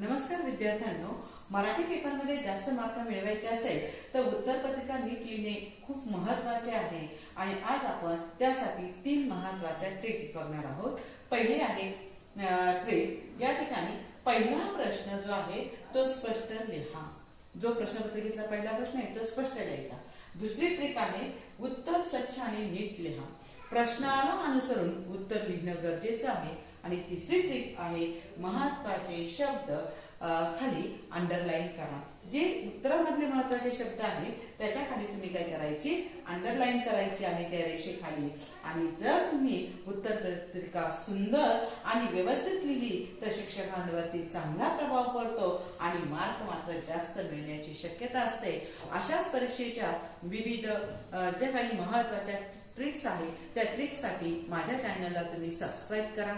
नमस्कार विद्यार्थ्यांनो, मराठी पेपरमध्ये जास्त मार्क मिळवायचे असेल तर उत्तरपत्रिका नीट लिहिणे खूप महत्त्वाचे आहे आणि आज आपण त्यासाठी 3 महत्त्वाच्या ट्रिक बघणार आहोत। पहिली आहे ट्रिक, या ठिकाणी पहिला प्रश्न जो आहे तो स्पष्ट लिहा। जो प्रश्नपत्रिकेतला पहिला प्रश्न आहे तो स्पष्ट लिहायचा। दुसरी ट्रिक आहे उत्तर स्वच्छ आणि नीट लिहा। प्रश्नाला अनुसरून उत्तर लिहिणं गरजेचं आहे। आणि तिसरी ट्रिक आहे महत्त्वाचे शब्द खाली अंडरलाइन करा। जे उत्तरामधले महत्त्वाचे शब्द आहे त्याच्या खाली तुम्ही काय करायची, अंडरलाइन करायची आणि त्या रेषेखाली। आणि जर तुम्ही उत्तरपत्रिका सुंदर आणि व्यवस्थित लिहिली तर शिक्षकांवरती चांगला प्रभाव पडतो आणि मार्क मात्र जास्त मिळण्याची शक्यता असते। अशाच परीक्षेच्या विविध ज्या काही महत्त्वाच्या ट्रिक्स आहेत त्या ट्रिक्ससाठी माझ्या चॅनलला तुम्ही सबस्क्राइब करा।